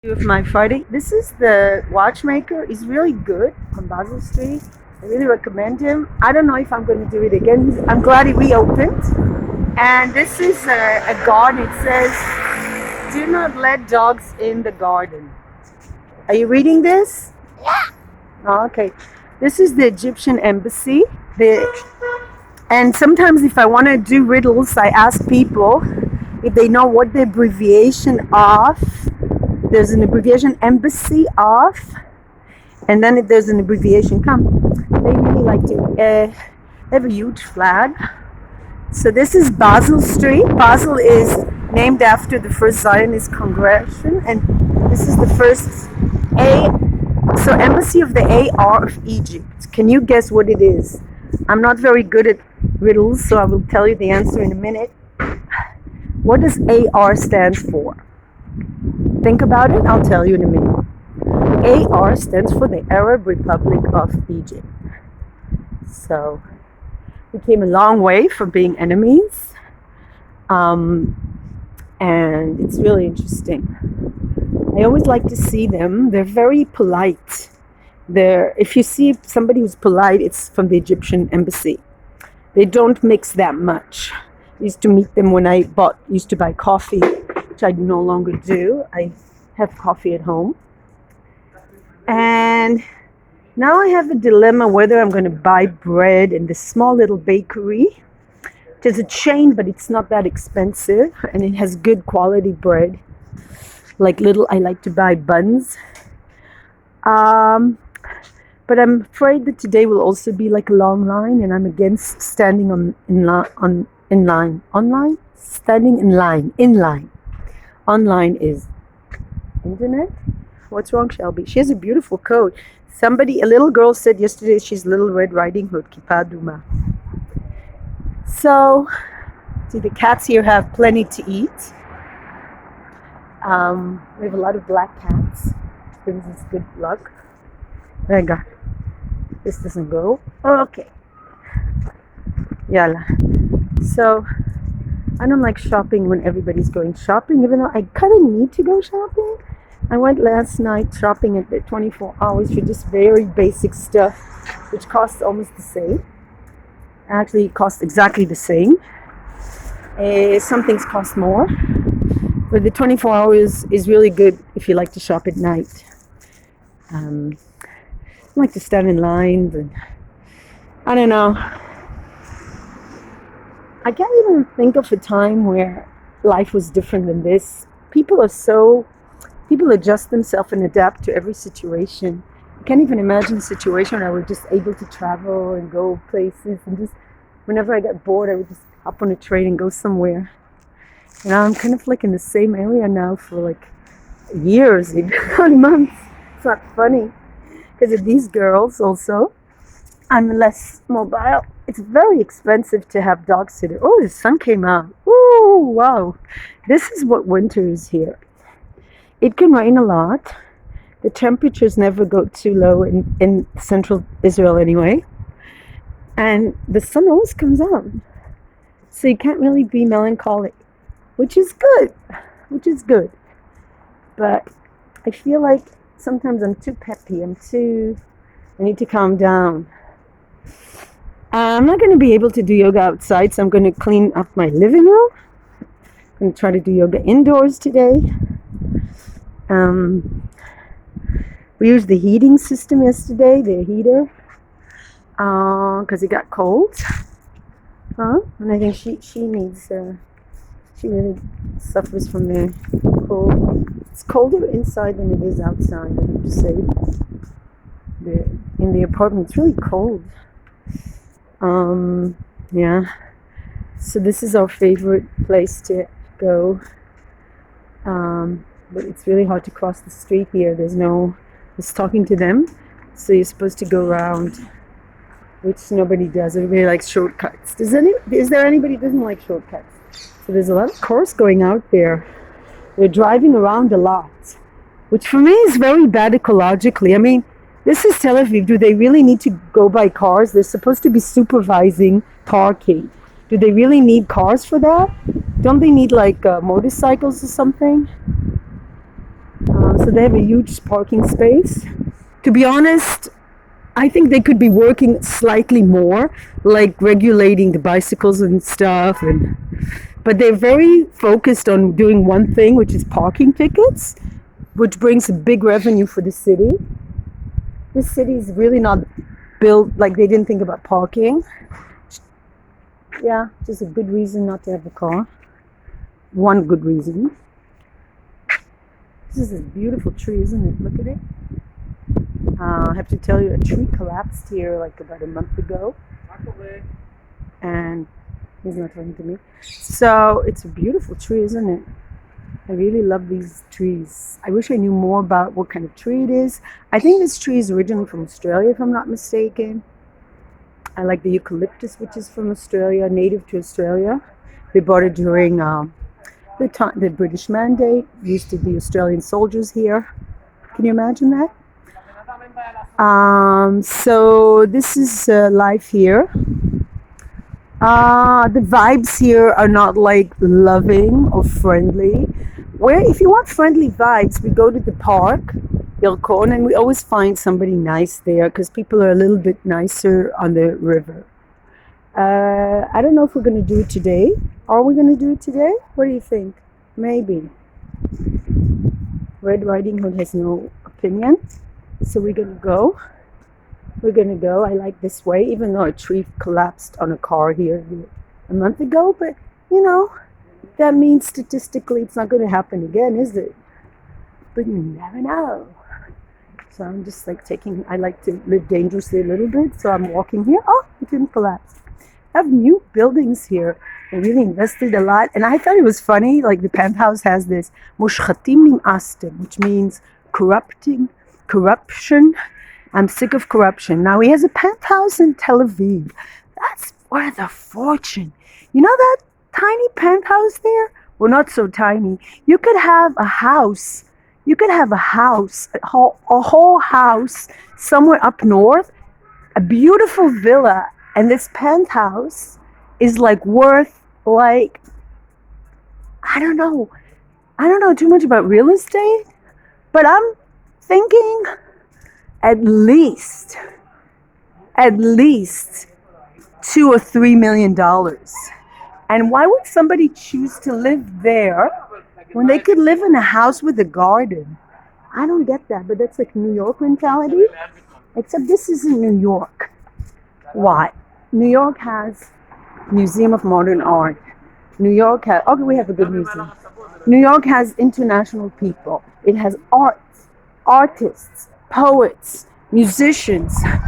With my Friday. This is the watchmaker. He's really good on Basel Street. I really recommend him. I don't know if I'm going to do it again. I'm glad he reopened. And this is a garden. It says, "Do not let dogs in the garden." Are you reading this? Oh, okay. This is the Egyptian embassy. And sometimes if I want to do riddles, I ask people if they know what the abbreviation of. There's an abbreviation embassy of, and then if there's an abbreviation come. They really like to have a huge flag. So this is Basel Street. Basel is named after the first Zionist congregation, and this is the first embassy of the AR of Egypt. Can you guess what it is? I'm not very good at riddles, so I will tell you the answer in a minute. What does AR stand for? Think about it, I'll tell you in a minute. AR stands for the Arab Republic of Egypt. So we came a long way from being enemies, and it's really interesting. I always like to see them. They're very polite. If you see somebody who's polite, it's from the Egyptian embassy. They don't mix that much. I used to meet them when I used to buy coffee, which I no longer do. I have coffee at home. And now I have a dilemma whether I'm going to buy bread in this small little bakery. There's a chain, but it's not that expensive, and it has good quality bread. I like to buy buns. But I'm afraid that today will also be like a long line, and I'm against standing in line. Online? Standing in line. In line. Online is internet. What's wrong, Shelby? She has a beautiful coat. A little girl said yesterday she's Little Red Riding Hood, Kippa Duma. So, see, the cats here have plenty to eat. We have a lot of black cats, which brings us good luck. Rega, this doesn't go. Okay. Yalla. So, I don't like shopping when everybody's going shopping, even though I kind of need to go shopping. I went last night shopping at the 24 hours for just very basic stuff, which costs almost the same. Actually, it costs exactly the same. Some things cost more. But the 24 hours is really good if you like to shop at night. I like to stand in lines, and I don't know. I can't even think of a time where life was different than this. People adjust themselves and adapt to every situation. I can't even imagine a situation where I was just able to travel and go places, and just whenever I got bored, I would just hop on a train and go somewhere. And I'm kind of like in the same area now for like years, maybe months. It's not funny because of these girls also. I'm less mobile. It's very expensive to have dog sitter. Oh, the sun came out. Ooh, wow. This is what winter is here. It can rain a lot. The temperatures never go too low in central Israel anyway. And the sun always comes out. So you can't really be melancholic, which is good. But I feel like sometimes I'm too peppy. I need to calm down. I'm not going to be able to do yoga outside, so I'm going to clean up my living room. I'm going to try to do yoga indoors today. We used the heating system yesterday, the heater, because it got cold. And I think she needs, she really suffers from the cold. It's colder inside than it is outside, I have to say. In the apartment, it's really cold. Yeah. So this is our favorite place to go. But it's really hard to cross the street here. It's talking to them. So you're supposed to go around, which nobody does. Everybody likes shortcuts. Is there anybody who doesn't like shortcuts? So there's a lot of cars going out there. They're driving around a lot, which for me is very bad ecologically. I mean, this is Tel Aviv. Do they really need to go by cars? They're supposed to be supervising parking. Do they really need cars for that? Don't they need like motorcycles or something? So So they have a huge parking space. To be honest, I think they could be working slightly more, like regulating the bicycles and stuff, and but they're very focused on doing one thing, which is parking tickets, which brings a big revenue for the city. This city is really not built like they didn't think about parking. Yeah, just a good reason not to have a car. One good reason. This is a beautiful tree, isn't it? Look at it. I have to tell you, a tree collapsed here like about a month ago. And he's not talking to me. So it's a beautiful tree, isn't it? I really love these trees. I wish I knew more about what kind of tree it is. I think this tree is originally from Australia, if I'm not mistaken. I like the eucalyptus, which is from Australia, native to Australia. They bought it during the British Mandate. Used to be Australian soldiers here. Can you imagine that? So this is life here. The vibes here are not like loving or friendly. Where if you want friendly vibes, we go to the park, Yilkon, and we always find somebody nice there because people are a little bit nicer on the river. I don't know if we're going to do it today. Are we going to do it today? What do you think? Maybe. Red Riding Hood has no opinion. So we're going to go. We're going to go. I like this way, even though a tree collapsed on a car here a month ago. But, you know, that means statistically it's not going to happen again, is it? But you never know. So I'm just like I like to live dangerously a little bit. So I'm walking here. Oh, it didn't collapse. I have new buildings here. I really invested a lot. And I thought it was funny. Like the penthouse has this mushchatim mim'astem, which means corruption. I'm sick of corruption. Now he has a penthouse in Tel Aviv. That's worth a fortune. You know that tiny penthouse there? Well, not so tiny. You could have a house. You could have a whole house somewhere up north, a beautiful villa, and this penthouse is like worth like, I don't know too much about real estate, but I'm thinking at least $2 or $3 million. And why would somebody choose to live there when they could live in a house with a garden? I don't get that, but that's like New York mentality. Except this isn't New York. Why? New York has Museum of Modern Art. New York has, okay, we have a good museum. New York has international people. It has artists, poets, musicians,